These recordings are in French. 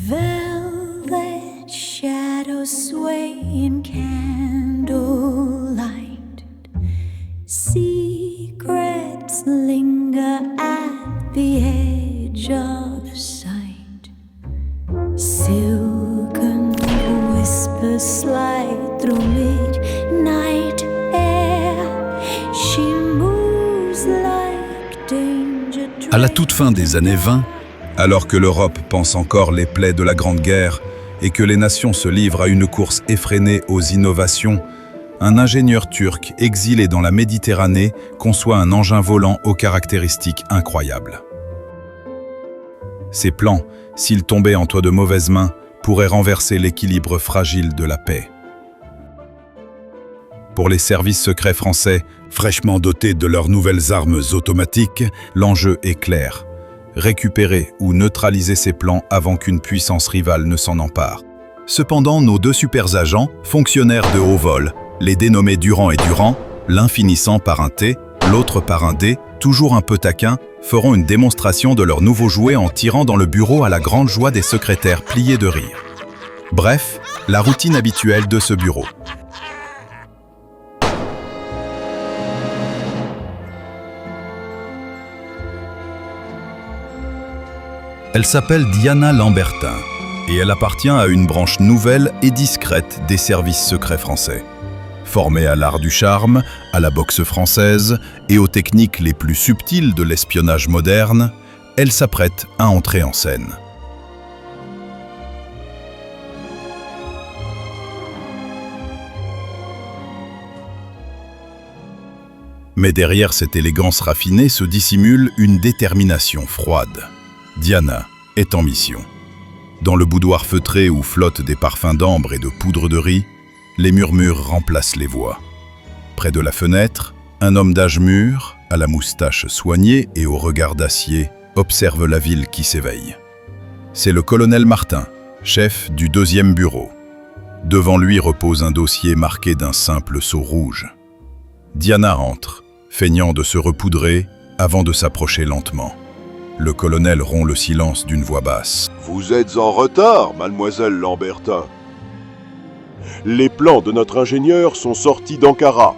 Velvet shadows sway in candlelight. Secrets linger at the edge of sight. Silken whispers slide through midnight air. She moves like danger. À la toute fin des années 20, alors que l'Europe pense encore les plaies de la Grande Guerre et que les nations se livrent à une course effrénée aux innovations, un ingénieur turc exilé dans la Méditerranée conçoit un engin volant aux caractéristiques incroyables. Ces plans, s'ils tombaient entre de mauvaises mains, pourraient renverser l'équilibre fragile de la paix. Pour les services secrets français, fraîchement dotés de leurs nouvelles armes automatiques, l'enjeu est clair: récupérer ou neutraliser ces plans avant qu'une puissance rivale ne s'en empare. Cependant, nos deux super agents, fonctionnaires de haut vol, les dénommés Durand et Durand, l'un finissant par un T, l'autre par un D, toujours un peu taquins, feront une démonstration de leur nouveau jouet en tirant dans le bureau à la grande joie des secrétaires pliés de rire. Bref, la routine habituelle de ce bureau. Elle s'appelle Diana Lambertin et elle appartient à une branche nouvelle et discrète des services secrets français. Formée à l'art du charme, à la boxe française et aux techniques les plus subtiles de l'espionnage moderne, elle s'apprête à entrer en scène. Mais derrière cette élégance raffinée se dissimule une détermination froide. Diana est en mission. Dans le boudoir feutré où flottent des parfums d'ambre et de poudre de riz, les murmures remplacent les voix. Près de la fenêtre, un homme d'âge mûr, à la moustache soignée et au regard d'acier, observe la ville qui s'éveille. C'est le colonel Martin, chef du 2e bureau. Devant lui repose un dossier marqué d'un simple sceau rouge. Diana entre, feignant de se repoudrer avant de s'approcher lentement. Le colonel rompt le silence d'une voix basse. « Vous êtes en retard, mademoiselle Lambertin. Les plans de notre ingénieur sont sortis d'Ankara.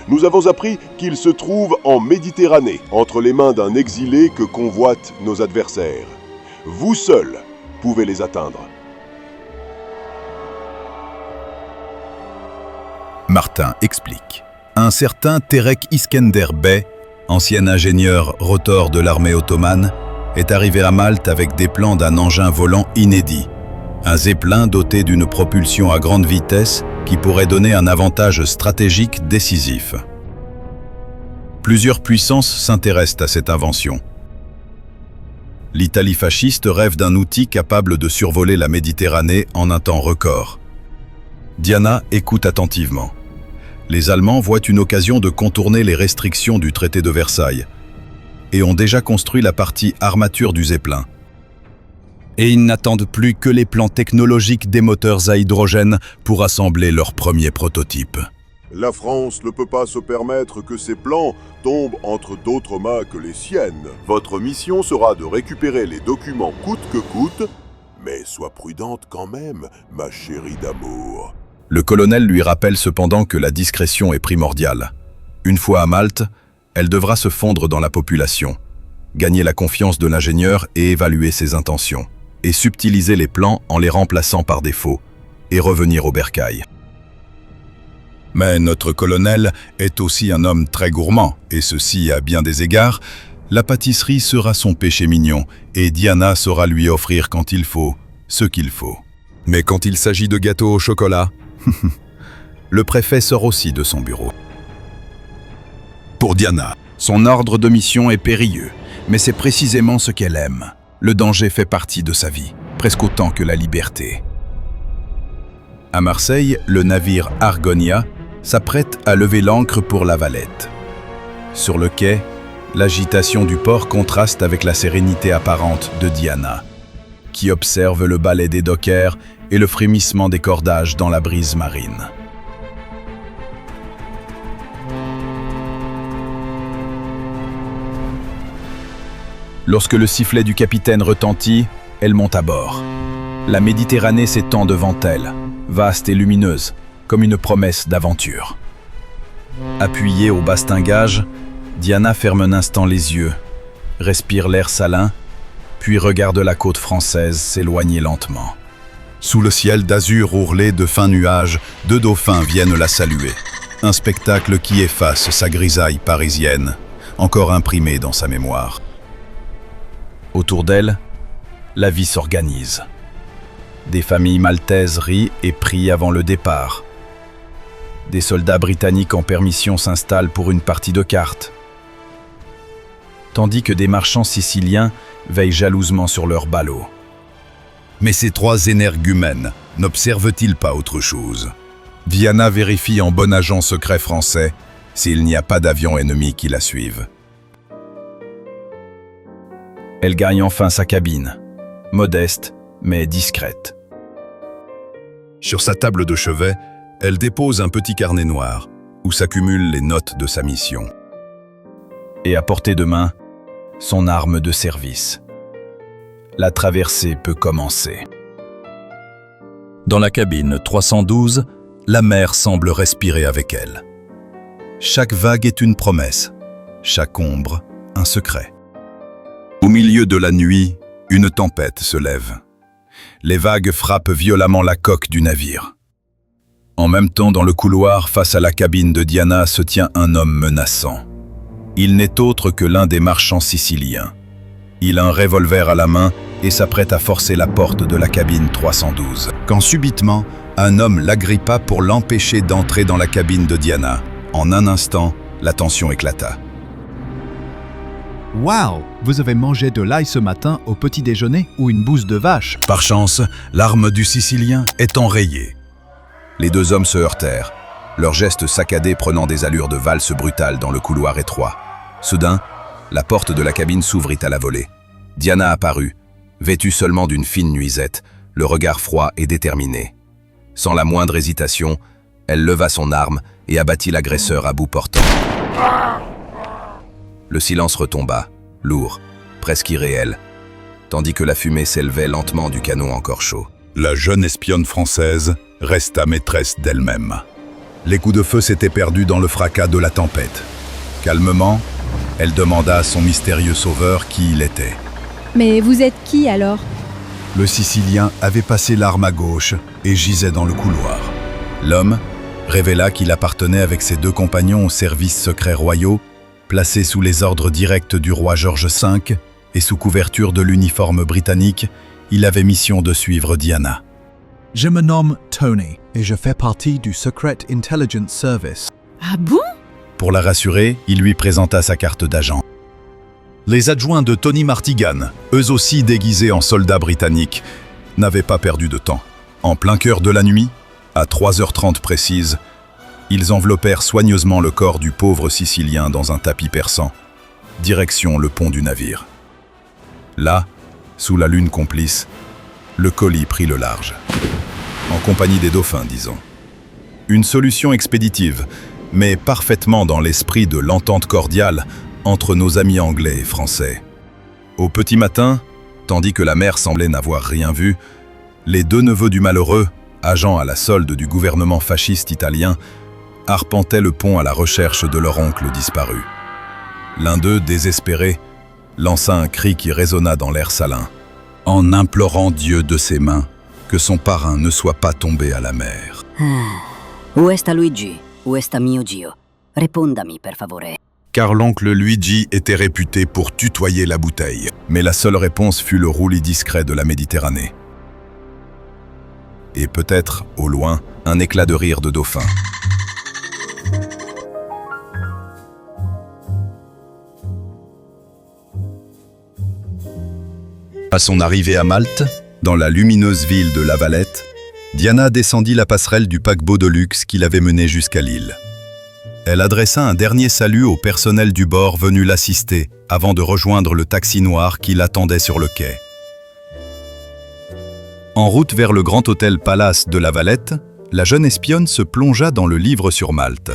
Nous avons appris qu'ils se trouvent en Méditerranée, entre les mains d'un exilé que convoitent nos adversaires. Vous seul pouvez les atteindre. » Martin explique. Un certain Terek Iskender Bey, ancien ingénieur rotor de l'armée ottomane, est arrivé à Malte avec des plans d'un engin volant inédit, un zeppelin doté d'une propulsion à grande vitesse qui pourrait donner un avantage stratégique décisif. Plusieurs puissances s'intéressent à cette invention. L'Italie fasciste rêve d'un outil capable de survoler la Méditerranée en un temps record. Diana écoute attentivement. Les Allemands voient une occasion de contourner les restrictions du traité de Versailles et ont déjà construit la partie armature du Zeppelin. Et ils n'attendent plus que les plans technologiques des moteurs à hydrogène pour assembler leur premier prototype. La France ne peut pas se permettre que ces plans tombent entre d'autres mains que les siennes. Votre mission sera de récupérer les documents coûte que coûte, mais sois prudente quand même, ma chérie d'amour. Le colonel lui rappelle cependant que la discrétion est primordiale. Une fois à Malte, elle devra se fondre dans la population, gagner la confiance de l'ingénieur et évaluer ses intentions, et subtiliser les plans en les remplaçant par des faux, et revenir au bercail. Mais notre colonel est aussi un homme très gourmand, et ceci à bien des égards. La pâtisserie sera son péché mignon, et Diana saura lui offrir quand il faut, ce qu'il faut. Mais quand il s'agit de gâteaux au chocolat, le préfet sort aussi de son bureau. Pour Diana, son ordre de mission est périlleux, mais c'est précisément ce qu'elle aime. Le danger fait partie de sa vie, presque autant que la liberté. À Marseille, le navire Argonia s'apprête à lever l'ancre pour La Valette. Sur le quai, l'agitation du port contraste avec la sérénité apparente de Diana, qui observe le ballet des dockers et le frémissement des cordages dans la brise marine. Lorsque le sifflet du capitaine retentit, elle monte à bord. La Méditerranée s'étend devant elle, vaste et lumineuse, comme une promesse d'aventure. Appuyée au bastingage, Diana ferme un instant les yeux, respire l'air salin, puis regarde la côte française s'éloigner lentement. Sous le ciel d'azur ourlé de fins nuages, 2 dauphins viennent la saluer. Un spectacle qui efface sa grisaille parisienne, encore imprimée dans sa mémoire. Autour d'elle, la vie s'organise. Des familles maltaises rient et prient avant le départ. Des soldats britanniques en permission s'installent pour une partie de cartes, tandis que des marchands siciliens veillent jalousement sur leurs ballots. Mais ces 3 énergumènes n'observent-ils pas autre chose? Diana vérifie en bon agent secret français s'il n'y a pas d'avion ennemi qui la suive. Elle gagne enfin sa cabine, modeste mais discrète. Sur sa table de chevet, elle dépose un petit carnet noir où s'accumulent les notes de sa mission. Et à portée de main, son arme de service. La traversée peut commencer. Dans la cabine 312, la mer semble respirer avec elle. Chaque vague est une promesse, chaque ombre un secret. Au milieu de la nuit, une tempête se lève. Les vagues frappent violemment la coque du navire. En même temps, dans le couloir, face à la cabine de Diana, se tient un homme menaçant. Il n'est autre que l'un des marchands siciliens. Il a un revolver à la main et s'apprête à forcer la porte de la cabine 312. Quand subitement, un homme l'agrippa pour l'empêcher d'entrer dans la cabine de Diana. En un instant, la tension éclata. Waouh! Vous avez mangé de l'ail ce matin au petit déjeuner ou une bouse de vache? Par chance, l'arme du Sicilien est enrayée. Les 2 hommes se heurtèrent, leurs gestes saccadés prenant des allures de valse brutale dans le couloir étroit. Soudain, la porte de la cabine s'ouvrit à la volée. Diana apparut, vêtue seulement d'une fine nuisette, le regard froid et déterminé. Sans la moindre hésitation, elle leva son arme et abattit l'agresseur à bout portant. Le silence retomba, lourd, presque irréel, tandis que la fumée s'élevait lentement du canon encore chaud. La jeune espionne française resta maîtresse d'elle-même. Les coups de feu s'étaient perdus dans le fracas de la tempête. Calmement, elle demanda à son mystérieux sauveur qui il était. Mais vous êtes qui alors? Le Sicilien avait passé l'arme à gauche et gisait dans le couloir. L'homme révéla qu'il appartenait avec ses 2 compagnons aux services secrets royaux, placés sous les ordres directs du roi George V et sous couverture de l'uniforme britannique, il avait mission de suivre Diana. Je me nomme Tony et je fais partie du Secret Intelligence Service. Ah bon? Pour la rassurer, il lui présenta sa carte d'agent. Les adjoints de Tony Martigan, eux aussi déguisés en soldats britanniques, n'avaient pas perdu de temps. En plein cœur de la nuit, à 3h30 précises, ils enveloppèrent soigneusement le corps du pauvre Sicilien dans un tapis persan, direction le pont du navire. Là, sous la lune complice, le colis prit le large. En compagnie des dauphins, disons. Une solution expéditive, mais parfaitement dans l'esprit de l'entente cordiale entre nos amis anglais et français. Au petit matin, tandis que la mer semblait n'avoir rien vu, les 2 neveux du malheureux, agents à la solde du gouvernement fasciste italien, arpentaient le pont à la recherche de leur oncle disparu. L'un d'eux, désespéré, lança un cri qui résonna dans l'air salin, en implorant Dieu de ses mains que son parrain ne soit pas tombé à la mer. Où est Luigi? Où est mio Gio? Répondami, per favore. Car l'oncle Luigi était réputé pour tutoyer la bouteille. Mais la seule réponse fut le roulis discret de la Méditerranée. Et peut-être, au loin, un éclat de rire de dauphin. À son arrivée à Malte, dans la lumineuse ville de La Valette, Diana descendit la passerelle du paquebot de luxe qui l'avait menée jusqu'à l'île. Elle adressa un dernier salut au personnel du bord venu l'assister avant de rejoindre le taxi noir qui l'attendait sur le quai. En route vers le grand hôtel Palace de la Valette, la jeune espionne se plongea dans le livre sur Malte.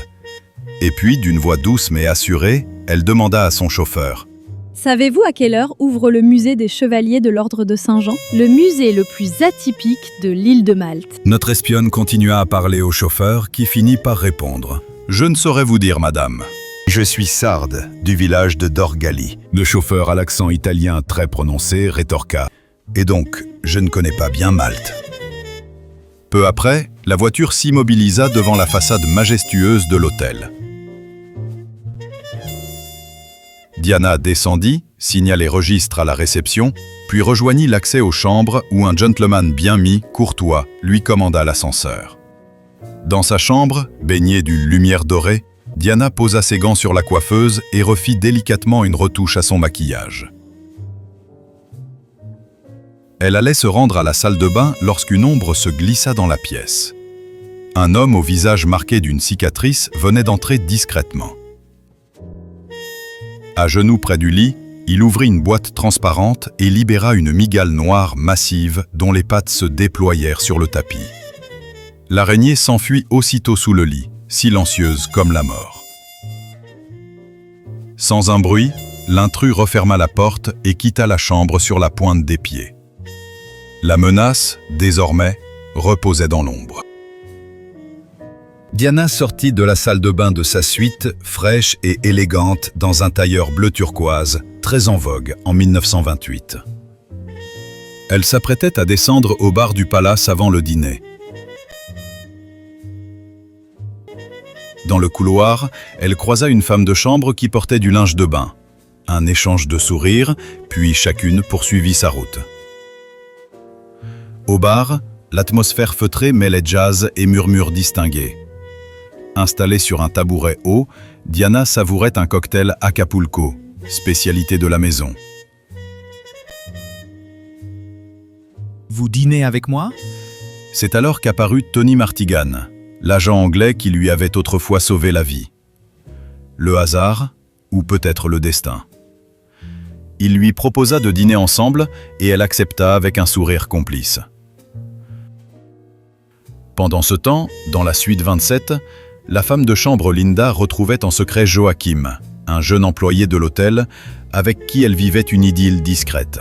Et puis, d'une voix douce mais assurée, elle demanda à son chauffeur. Savez-vous à quelle heure ouvre le musée des Chevaliers de l'Ordre de Saint-Jean, le musée le plus atypique de l'île de Malte? Notre espionne continua à parler au chauffeur qui finit par répondre. Je ne saurais vous dire, madame. Je suis Sarde, du village de Dorgali. Le chauffeur à l'accent italien très prononcé rétorqua. Et donc, je ne connais pas bien Malte. Peu après, la voiture s'immobilisa devant la façade majestueuse de l'hôtel. Diana descendit, signa les registres à la réception, puis rejoignit l'accès aux chambres où un gentleman bien mis, courtois, lui commanda l'ascenseur. Dans sa chambre, baignée d'une lumière dorée, Diana posa ses gants sur la coiffeuse et refit délicatement une retouche à son maquillage. Elle allait se rendre à la salle de bain lorsqu'une ombre se glissa dans la pièce. Un homme au visage marqué d'une cicatrice venait d'entrer discrètement. À genoux près du lit, il ouvrit une boîte transparente et libéra une mygale noire massive dont les pattes se déployèrent sur le tapis. L'araignée s'enfuit aussitôt sous le lit, silencieuse comme la mort. Sans un bruit, l'intrus referma la porte et quitta la chambre sur la pointe des pieds. La menace, désormais, reposait dans l'ombre. Diana sortit de la salle de bain de sa suite, fraîche et élégante, dans un tailleur bleu turquoise, très en vogue en 1928. Elle s'apprêtait à descendre au bar du palace avant le dîner. Dans le couloir, elle croisa une femme de chambre qui portait du linge de bain. Un échange de sourires, puis chacune poursuivit sa route. Au bar, l'atmosphère feutrée mêlait jazz et murmures distingués. Installée sur un tabouret haut, Diana savourait un cocktail Acapulco, spécialité de la maison. Vous dînez avec moi? C'est alors qu'apparut Tony Martigan, l'agent anglais qui lui avait autrefois sauvé la vie. Le hasard, ou peut-être le destin. Il lui proposa de dîner ensemble et elle accepta avec un sourire complice. Pendant ce temps, dans la suite 27, la femme de chambre Linda retrouvait en secret Joachim, un jeune employé de l'hôtel, avec qui elle vivait une idylle discrète.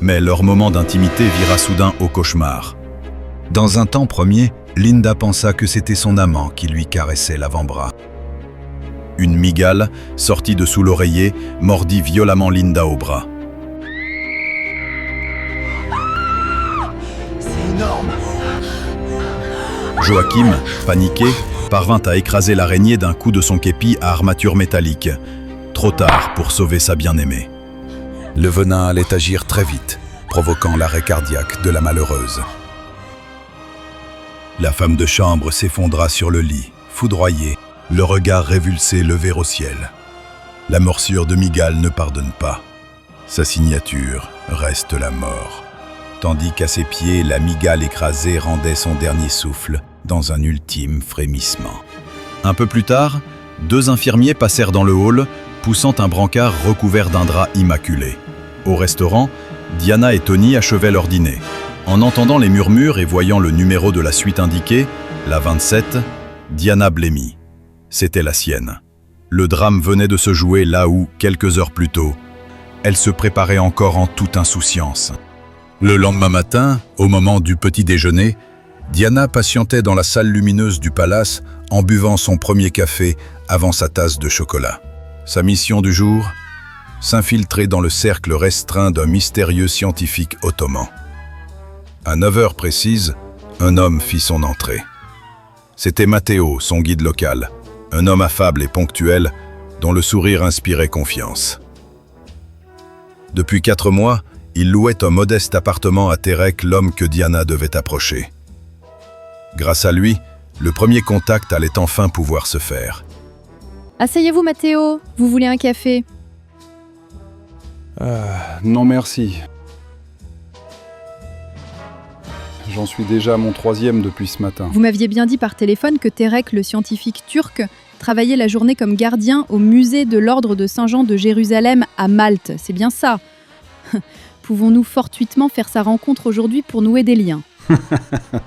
Mais leur moment d'intimité vira soudain au cauchemar. Dans un temps premier, Linda pensa que c'était son amant qui lui caressait l'avant-bras. Une mygale, sortie de sous l'oreiller, mordit violemment Linda au bras. C'est énorme! Joachim, paniqué, parvint à écraser l'araignée d'un coup de son képi à armature métallique. Trop tard pour sauver sa bien-aimée. Le venin allait agir très vite, provoquant l'arrêt cardiaque de la malheureuse. La femme de chambre s'effondra sur le lit, foudroyée, le regard révulsé levé au ciel. La morsure de mygale ne pardonne pas. Sa signature reste la mort. Tandis qu'à ses pieds, la mygale écrasée rendait son dernier souffle dans un ultime frémissement. Un peu plus tard, 2 infirmiers passèrent dans le hall, poussant un brancard recouvert d'un drap immaculé. Au restaurant, Diana et Tony achevaient leur dîner. En entendant les murmures et voyant le numéro de la suite indiquée, la 27, Diana blêmit. C'était la sienne. Le drame venait de se jouer là où, quelques heures plus tôt, elle se préparait encore en toute insouciance. Le lendemain matin, au moment du petit déjeuner, Diana patientait dans la salle lumineuse du palace en buvant son premier café avant sa tasse de chocolat. Sa mission du jour ? S'infiltrer dans le cercle restreint d'un mystérieux scientifique ottoman. À 9 heures précises, un homme fit son entrée. C'était Matteo, son guide local, un homme affable et ponctuel, dont le sourire inspirait confiance. Depuis 4 mois, il louait un modeste appartement à Terek, l'homme que Diana devait approcher. Grâce à lui, le premier contact allait enfin pouvoir se faire. Asseyez-vous, Matteo. Vous voulez un café? Non merci. J'en suis déjà à mon 3e depuis ce matin. Vous m'aviez bien dit par téléphone que Terek, le scientifique turc, travaillait la journée comme gardien au musée de l'Ordre de Saint-Jean de Jérusalem à Malte. C'est bien ça. Pouvons-nous fortuitement faire sa rencontre aujourd'hui pour nouer des liens?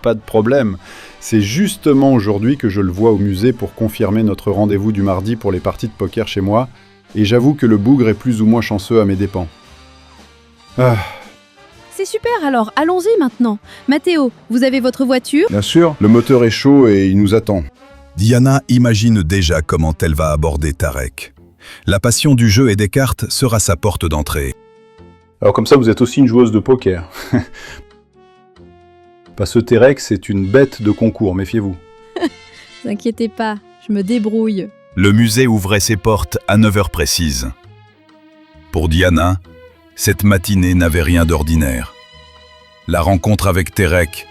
Pas de problème. C'est justement aujourd'hui que je le vois au musée pour confirmer notre rendez-vous du mardi pour les parties de poker chez moi, et j'avoue que le bougre est plus ou moins chanceux à mes dépens. C'est super, alors allons-y maintenant. Matteo, vous avez votre voiture? Bien sûr, le moteur est chaud et il nous attend. Diana imagine déjà comment elle va aborder Tarek. La passion du jeu et des cartes sera sa porte d'entrée. Alors comme ça, vous êtes aussi une joueuse de poker. Parce que Terek, c'est une bête de concours, méfiez-vous. Ne vous inquiétez pas, je me débrouille. Le musée ouvrait ses portes à 9h précises. Pour Diana, cette matinée n'avait rien d'ordinaire. La rencontre avec Terek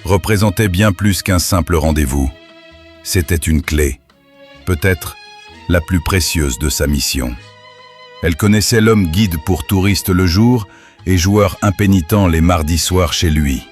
représentait bien plus qu'un simple rendez-vous. C'était une clé, peut-être la plus précieuse de sa mission. Elle connaissait l'homme guide pour touristes le jour et joueur impénitent les mardis soirs chez lui.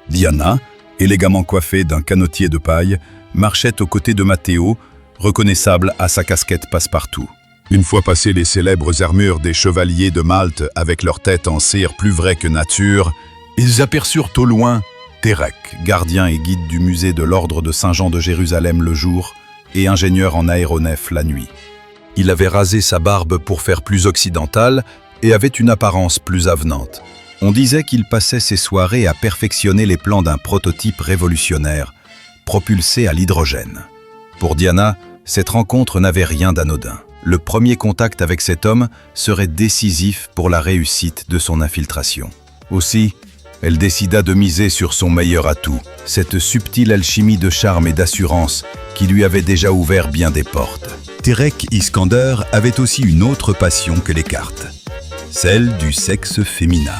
Diana, élégamment coiffée d'un canotier de paille, marchait aux côtés de Matteo, reconnaissable à sa casquette passe-partout. Une fois passées les célèbres armures des chevaliers de Malte avec leur tête en cire plus vraie que nature, ils aperçurent au loin Terek, gardien et guide du musée de l'Ordre de Saint-Jean de Jérusalem le jour et ingénieur en aéronef la nuit. Il avait rasé sa barbe pour faire plus occidentale et avait une apparence plus avenante. On disait qu'il passait ses soirées à perfectionner les plans d'un prototype révolutionnaire, propulsé à l'hydrogène. Pour Diana, cette rencontre n'avait rien d'anodin. Le premier contact avec cet homme serait décisif pour la réussite de son infiltration. Aussi, elle décida de miser sur son meilleur atout, cette subtile alchimie de charme et d'assurance qui lui avait déjà ouvert bien des portes. Terek Iskander avait aussi une autre passion que les cartes, celle du sexe féminin.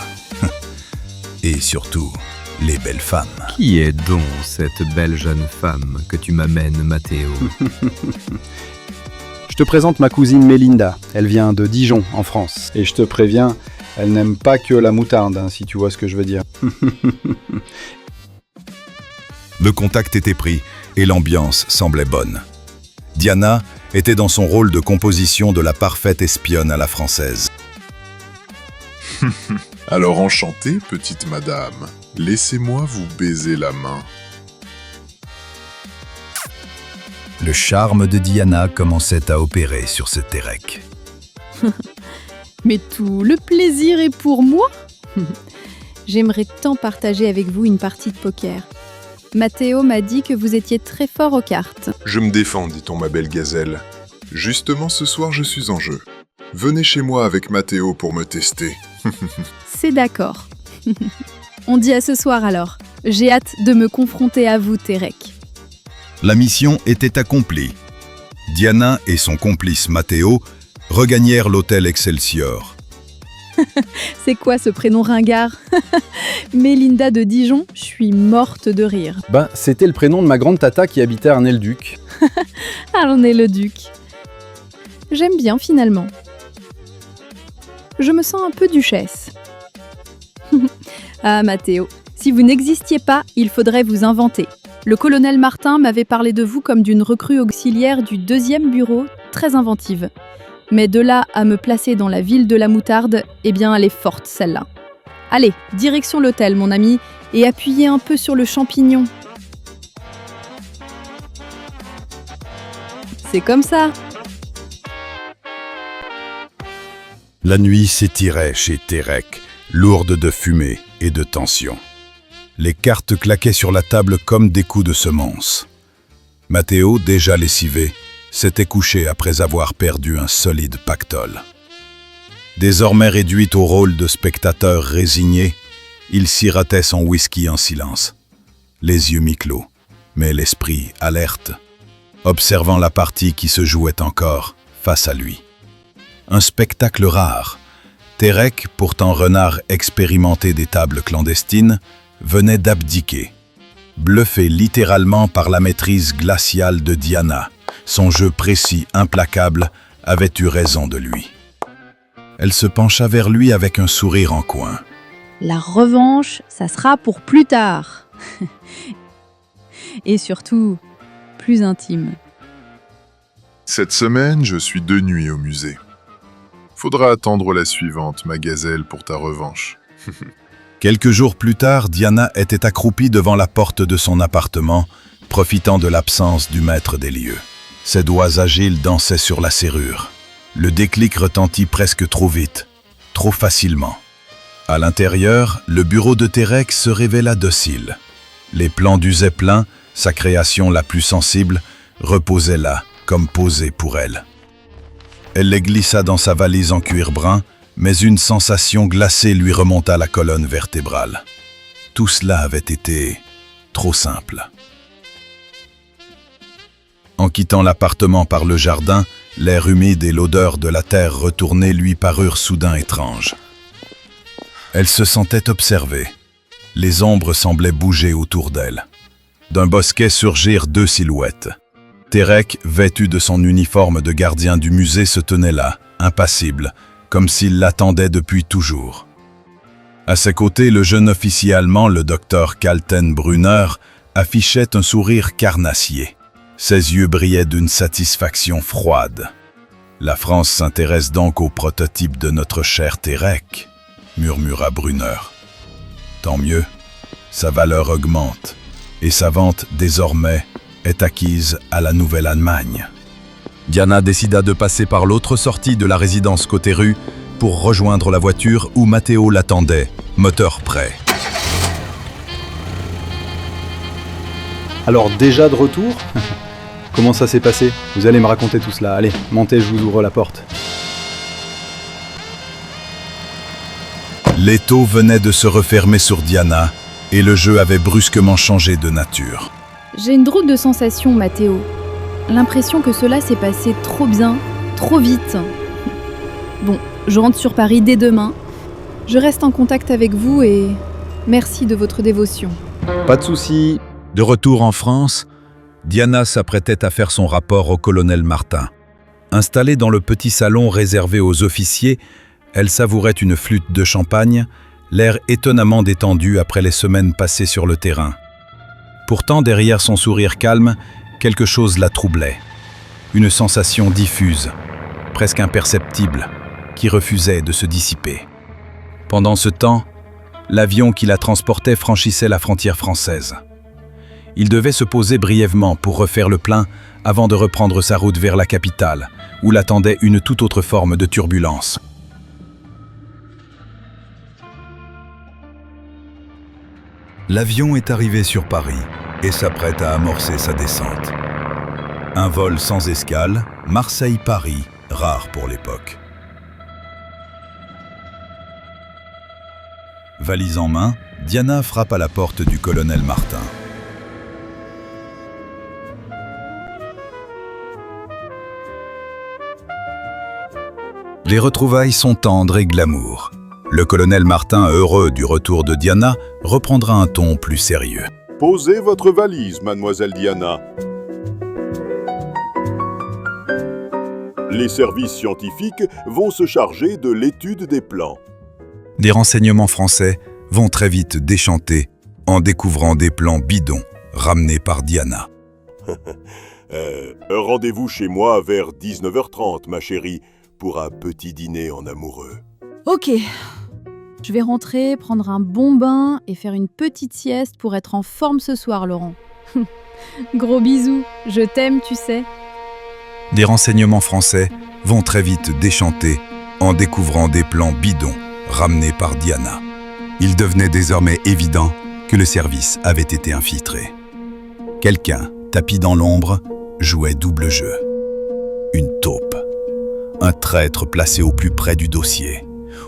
Et surtout, les belles femmes. Qui est donc cette belle jeune femme que tu m'amènes, Matteo? Je te présente ma cousine Mélinda. Elle vient de Dijon, en France. Et je te préviens, elle n'aime pas que la moutarde, hein, si tu vois ce que je veux dire. Le contact était pris et l'ambiance semblait bonne. Diana était dans son rôle de composition de la parfaite espionne à la française. Alors enchantée, petite madame. Laissez-moi vous baiser la main. Le charme de Diana commençait à opérer sur ce Terek. Mais tout le plaisir est pour moi. J'aimerais tant partager avec vous une partie de poker. Matteo m'a dit que vous étiez très fort aux cartes. Je me défends, dit-on, ma belle gazelle. Justement, ce soir, je suis en jeu. Venez chez moi avec Matteo pour me tester. C'est d'accord. On dit à ce soir alors. J'ai hâte de me confronter à vous, Terek. La mission était accomplie. Diana et son complice Matteo regagnèrent l'hôtel Excelsior. C'est quoi ce prénom ringard? Mélinda de Dijon, je suis morte de rire. Ben, c'était le prénom de ma grande tata qui habitait à Arnay-le-Duc. Arnay-le-Duc. J'aime bien finalement. Je me sens un peu duchesse. Ah, Matteo, si vous n'existiez pas, il faudrait vous inventer. Le colonel Martin m'avait parlé de vous comme d'une recrue auxiliaire du 2e bureau, très inventive. Mais de là à me placer dans la ville de la moutarde, eh bien elle est forte celle-là. Allez, direction l'hôtel mon ami, et appuyez un peu sur le champignon. C'est comme ça. La nuit s'étirait chez Terek, lourde de fumée et de tension. Les cartes claquaient sur la table comme des coups de semonce. Matteo, déjà lessivé, s'était couché après avoir perdu un solide pactole. Désormais réduit au rôle de spectateur résigné, il sirotait son whisky en silence, les yeux mi-clos, mais l'esprit alerte, observant la partie qui se jouait encore face à lui. Un spectacle rare. Terek, pourtant renard expérimenté des tables clandestines, venait d'abdiquer. Bluffé littéralement par la maîtrise glaciale de Diana, son jeu précis, implacable, avait eu raison de lui. Elle se pencha vers lui avec un sourire en coin. La revanche, ça sera pour plus tard. Et surtout, plus intime. Cette semaine, je suis de nuit au musée. Faudra attendre la suivante, ma gazelle, pour ta revanche. Quelques jours plus tard, Diana était accroupie devant la porte de son appartement, profitant de l'absence du maître des lieux. Ses doigts agiles dansaient sur la serrure. Le déclic retentit presque trop vite, trop facilement. À l'intérieur, le bureau de Terek se révéla docile. Les plans du Zeppelin, sa création la plus sensible, reposaient là, comme posés pour elle. Elle les glissa dans sa valise en cuir brun, mais une sensation glacée lui remonta la colonne vertébrale. Tout cela avait été trop simple. En quittant l'appartement par le jardin, l'air humide et l'odeur de la terre retournée lui parurent soudain étranges. Elle se sentait observée. Les ombres semblaient bouger autour d'elle. D'un bosquet surgirent deux silhouettes. Terek, vêtu de son uniforme de gardien du musée, se tenait là, impassible, comme s'il l'attendait depuis toujours. À ses côtés, le jeune officier allemand, le docteur Kaltenbrunner, affichait un sourire carnassier. Ses yeux brillaient d'une satisfaction froide. « La France s'intéresse donc au prototype de notre cher Terek », murmura Brunner. « Tant mieux, sa valeur augmente, et sa vente, désormais, est acquise à la Nouvelle-Allemagne. » Diana décida de passer par l'autre sortie de la résidence côté rue pour rejoindre la voiture où Matteo l'attendait, moteur prêt. Alors déjà de retour? Comment ça s'est passé? Vous allez me raconter tout cela. Allez, montez, je vous ouvre la porte. L'étau venait de se refermer sur Diana et le jeu avait brusquement changé de nature. J'ai une drôle de sensation, Matteo. L'impression que cela s'est passé trop bien, trop vite. Bon, je rentre sur Paris dès demain. Je reste en contact avec vous et merci de votre dévotion. Pas de soucis. De retour en France, Diana s'apprêtait à faire son rapport au colonel Martin. Installée dans le petit salon réservé aux officiers, elle savourait une flûte de champagne, l'air étonnamment détendu après les semaines passées sur le terrain. Pourtant, derrière son sourire calme, quelque chose la troublait. Une sensation diffuse, presque imperceptible, qui refusait de se dissiper. Pendant ce temps, l'avion qui la transportait franchissait la frontière française. Il devait se poser brièvement pour refaire le plein avant de reprendre sa route vers la capitale, où l'attendait une toute autre forme de turbulence. L'avion est arrivé sur Paris et s'apprête à amorcer sa descente. Un vol sans escale, Marseille-Paris, rare pour l'époque. Valise en main, Diana frappe à la porte du colonel Martin. Les retrouvailles sont tendres et glamour. Le colonel Martin, heureux du retour de Diana, reprendra un ton plus sérieux. Posez votre valise, mademoiselle Diana. Les services scientifiques vont se charger de l'étude des plans. Des renseignements français vont très vite déchanter en découvrant des plans bidons ramenés par Diana. Rendez-vous chez moi vers 19h30, ma chérie, pour un petit dîner en amoureux. Ok. Je vais rentrer, prendre un bon bain et faire une petite sieste pour être en forme ce soir, Laurent. Gros bisous, je t'aime, tu sais. Des renseignements français vont très vite déchanter en découvrant des plans bidons ramenés par Diana. Il devenait désormais évident que le service avait été infiltré. Quelqu'un, tapi dans l'ombre, jouait double jeu. Une taupe. Un traître placé au plus près du dossier,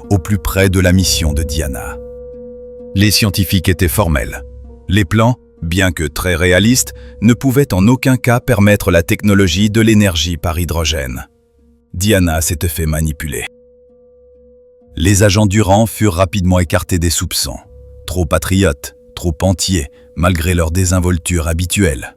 au plus près de la mission de Diana. Les scientifiques étaient formels. Les plans, bien que très réaliste, ne pouvait en aucun cas permettre la technologie de l'énergie par hydrogène. Diana s'était fait manipuler. Les agents Durand furent rapidement écartés des soupçons. Trop patriotes, trop entiers, malgré leur désinvolture habituelle.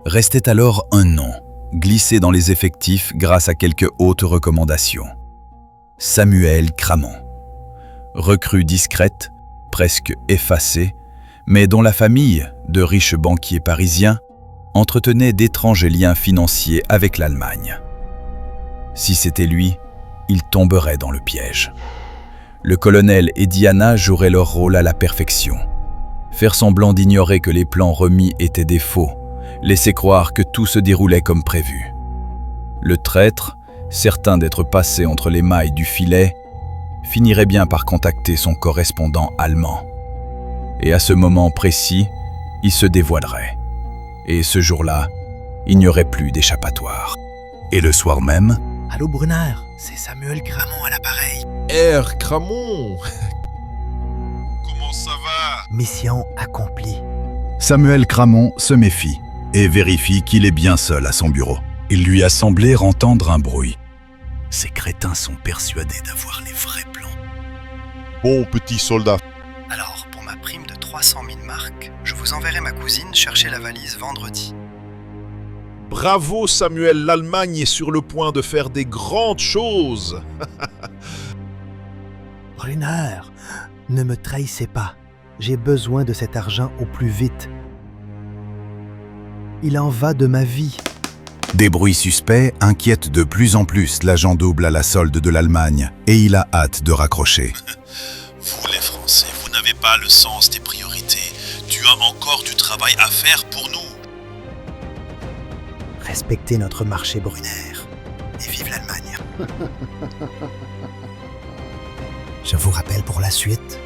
Restait alors un nom, glissé dans les effectifs grâce à quelques hautes recommandations. Samuel Cramon. Recrue discrète, presque effacée, mais dont la famille, de riches banquiers parisiens, entretenait d'étranges liens financiers avec l'Allemagne. Si c'était lui, il tomberait dans le piège. Le colonel et Diana joueraient leur rôle à la perfection. Faire semblant d'ignorer que les plans remis étaient des faux, laisser croire que tout se déroulait comme prévu. Le traître, certain d'être passé entre les mailles du filet, finirait bien par contacter son correspondant allemand. Et à ce moment précis, il se dévoilerait. Et ce jour-là, il n'y aurait plus d'échappatoire. Et le soir même... Allô Brunner, c'est Samuel Cramon à l'appareil. Cramon. Comment ça va? Mission accomplie. Samuel Cramon se méfie et vérifie qu'il est bien seul à son bureau. Il lui a semblé entendre un bruit. Ces crétins sont persuadés d'avoir les vrais plans. Bon petit soldat. Alors, pour ma prime de 300 000 marks, je vous enverrai ma cousine chercher la valise vendredi. Bravo Samuel, l'Allemagne est sur le point de faire des grandes choses. Brunner, ne me trahissez pas. J'ai besoin de cet argent au plus vite. Il en va de ma vie. Des bruits suspects inquiètent de plus en plus l'agent double à la solde de l'Allemagne et il a hâte de raccrocher. Vous les Français, vous n'avez pas le sens des priorités. Tu as encore du travail à faire pour nous. Respectez notre marché Brunner et vive l'Allemagne. Je vous rappelle pour la suite.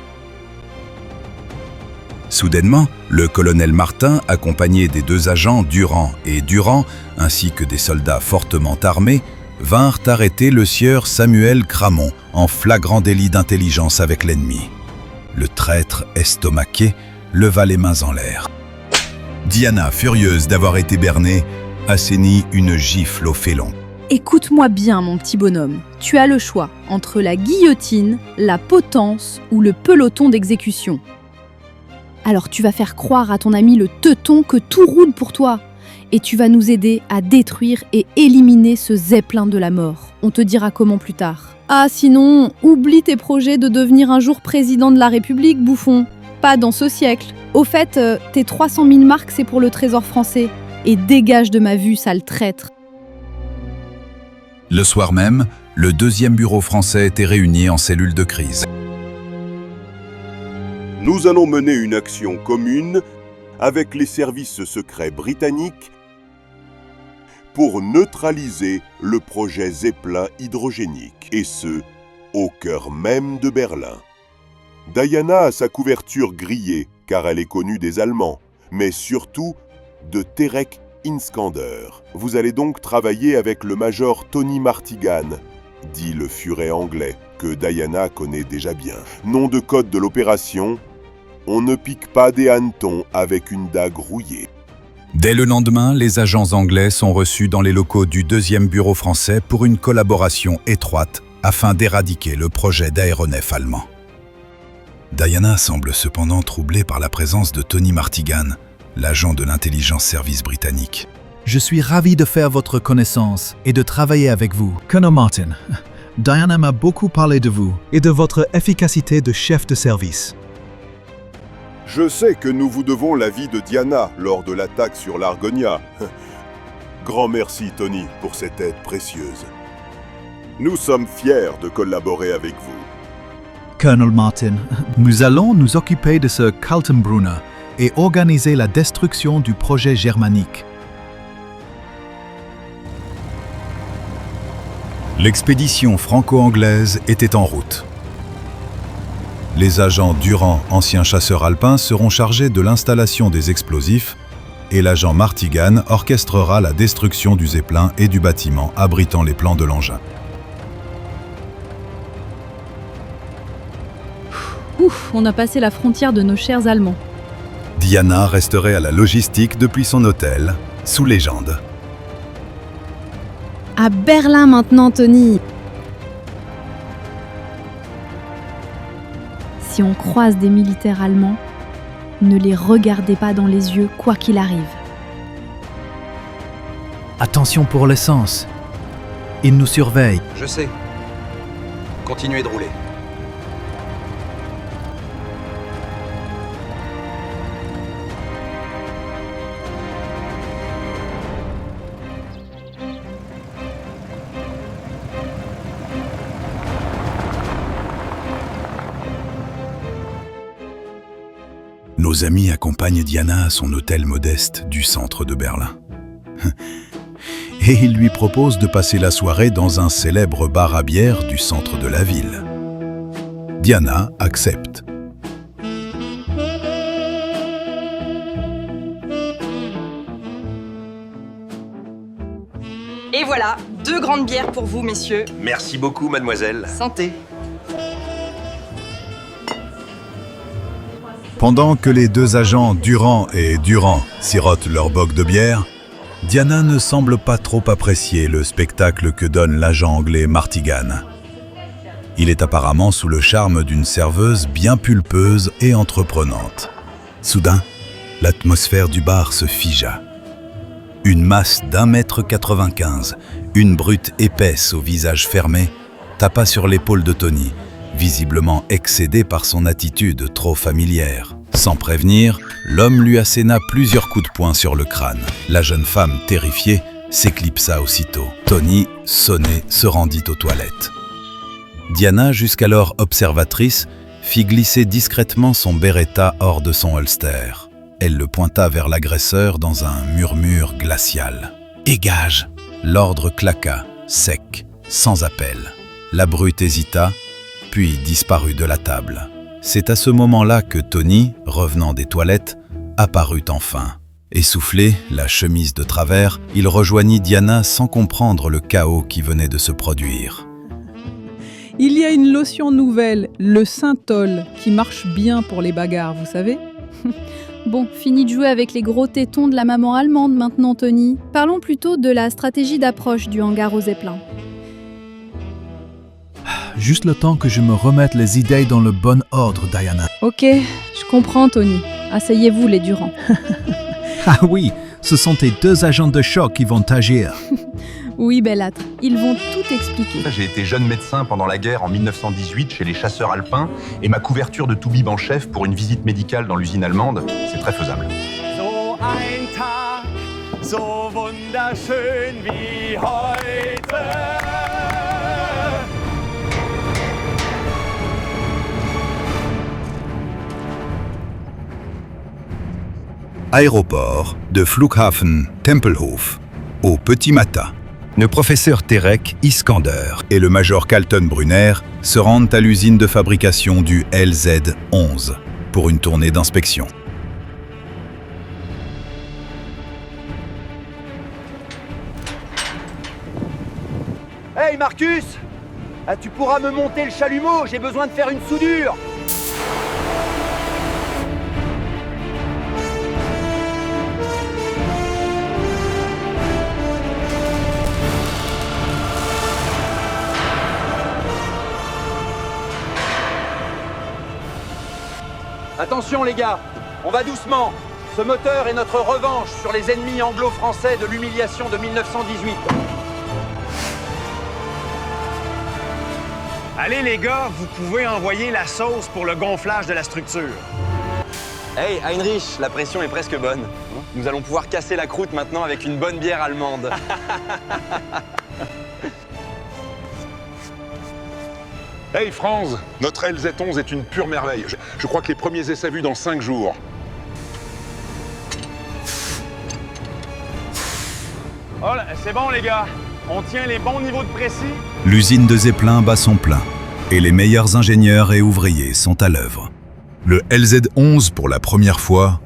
Soudainement, le colonel Martin, accompagné des deux agents Durand et Durand, ainsi que des soldats fortement armés, vinrent arrêter le sieur Samuel Cramon en flagrant délit d'intelligence avec l'ennemi. Le traître, estomaqué, leva les mains en l'air. Diana, furieuse d'avoir été bernée, assénit une gifle au félon. Écoute-moi bien, mon petit bonhomme. Tu as le choix entre la guillotine, la potence ou le peloton d'exécution. Alors tu vas faire croire à ton ami le teuton que tout roule pour toi. Et tu vas nous aider à détruire et éliminer ce zeppelin de la mort. On te dira comment plus tard. Ah sinon, oublie tes projets de devenir un jour président de la République, bouffon. Pas dans ce siècle. Au fait, tes 300 000 marks, c'est pour le trésor français. Et dégage de ma vue, sale traître. Le soir même, le deuxième bureau français était réuni en cellule de crise. Nous allons mener une action commune avec les services secrets britanniques pour neutraliser le projet Zeppelin hydrogénique, et ce, au cœur même de Berlin. Diana a sa couverture grillée, car elle est connue des Allemands, mais surtout de Terek Inskander. Vous allez donc travailler avec le major Tony Martigan, dit le furet anglais, que Diana connaît déjà bien. Nom de code de l'opération: on ne pique pas des hannetons avec une dague rouillée. Dès le lendemain, les agents anglais sont reçus dans les locaux du deuxième bureau français pour une collaboration étroite afin d'éradiquer le projet d'aéronef allemand. Diana semble cependant troublée par la présence de Tony Martigan, l'agent de l'intelligence service britannique. Je suis ravi de faire votre connaissance et de travailler avec vous. Colonel Martin, Diana m'a beaucoup parlé de vous et de votre efficacité de chef de service. Je sais que nous vous devons la vie de Diana lors de l'attaque sur l'Argonia. Grand merci, Tony, pour cette aide précieuse. Nous sommes fiers de collaborer avec vous. Colonel Martin, nous allons nous occuper de ce Kaltenbrunner et organiser la destruction du projet germanique. L'expédition franco-anglaise était en route. Les agents Durand, anciens chasseurs alpins, seront chargés de l'installation des explosifs et l'agent Martigan orchestrera la destruction du zeppelin et du bâtiment abritant les plans de l'engin. Ouf, on a passé la frontière de nos chers Allemands. Diana resterait à la logistique depuis son hôtel, sous légende. À Berlin maintenant, Tony. Si on croise des militaires allemands, ne les regardez pas dans les yeux, quoi qu'il arrive. Attention pour l'essence. Ils nous surveillent. Je sais. Continuez de rouler. Nos amis accompagnent Diana à son hôtel modeste du centre de Berlin. Et ils lui proposent de passer la soirée dans un célèbre bar à bière du centre de la ville. Diana accepte. Et voilà, 2 grandes bières pour vous, messieurs. Merci beaucoup, mademoiselle. Santé. Pendant que les deux agents Durand et Durand sirotent leur boc de bière, Diana ne semble pas trop apprécier le spectacle que donne l'agent anglais Martigan. Il est apparemment sous le charme d'une serveuse bien pulpeuse et entreprenante. Soudain, l'atmosphère du bar se figea. Une masse d'1,95 m, une brute épaisse au visage fermé, tapa sur l'épaule de Tony, visiblement excédé par son attitude trop familière. Sans prévenir, l'homme lui asséna plusieurs coups de poing sur le crâne. La jeune femme, terrifiée, s'éclipsa aussitôt. Tony, sonné, se rendit aux toilettes. Diana, jusqu'alors observatrice, fit glisser discrètement son Beretta hors de son holster. Elle le pointa vers l'agresseur dans un murmure glacial. « Dégage !» L'ordre claqua, sec, sans appel. La brute hésita, puis disparut de la table. C'est à ce moment-là que Tony, revenant des toilettes, apparut enfin. Essoufflé, la chemise de travers, il rejoignit Diana sans comprendre le chaos qui venait de se produire. Il y a une lotion nouvelle, le Synthol, qui marche bien pour les bagarres, vous savez. Bon, fini de jouer avec les gros tétons de la maman allemande maintenant, Tony. Parlons plutôt de la stratégie d'approche du hangar aux Zeppelins. Juste le temps que je me remette les idées dans le bon ordre, Diana. Ok, je comprends, Tony. Asseyez-vous, les Durand. Ah oui, ce sont tes deux agents de choc qui vont agir. Oui, Bellâtre, ils vont tout expliquer. J'ai été jeune médecin pendant la guerre en 1918 chez les chasseurs alpins et ma couverture de Toubib en chef pour une visite médicale dans l'usine allemande, c'est très faisable. So ein Tag, so wunderschön wie heute. Aéroport de Flughafen Tempelhof, au petit matin. Le professeur Terek Iskander et le major Carlton Brunner se rendent à l'usine de fabrication du LZ-11 pour une tournée d'inspection. Hey Marcus, tu pourras me monter le chalumeau, j'ai besoin de faire une soudure. Attention les gars, on va doucement. Ce moteur est notre revanche sur les ennemis anglo-français de l'humiliation de 1918. Allez les gars, vous pouvez envoyer la sauce pour le gonflage de la structure. Hey Heinrich, la pression est presque bonne. Nous allons pouvoir casser la croûte maintenant avec une bonne bière allemande. Hey Franz, notre LZ-11 est une pure merveille. Je crois que les premiers essais vus dans 5 jours. Oh là, c'est bon les gars, on tient les bons niveaux de précis. L'usine de Zeppelin bat son plein et les meilleurs ingénieurs et ouvriers sont à l'œuvre. Le LZ-11, pour la première fois,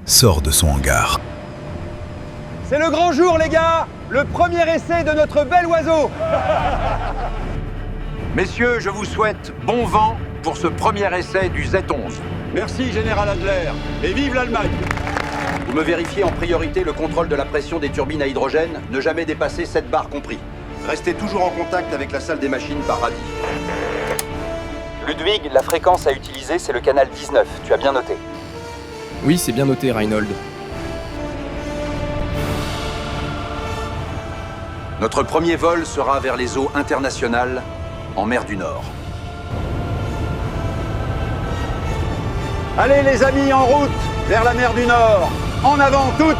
sort de son hangar. C'est le grand jour les gars, le premier essai de notre bel oiseau. Messieurs, je vous souhaite bon vent pour ce premier essai du Z11. Merci, Général Adler, et vive l'Allemagne! Vous me vérifiez en priorité le contrôle de la pression des turbines à hydrogène, ne jamais dépasser 7 bars compris. Restez toujours en contact avec la salle des machines par radis. Ludwig, la fréquence à utiliser, c'est le canal 19. Tu as bien noté? Oui, c'est bien noté, Reinhold. Notre premier vol sera vers les eaux internationales, en mer du Nord. Allez les amis, en route vers la mer du Nord. En avant toutes!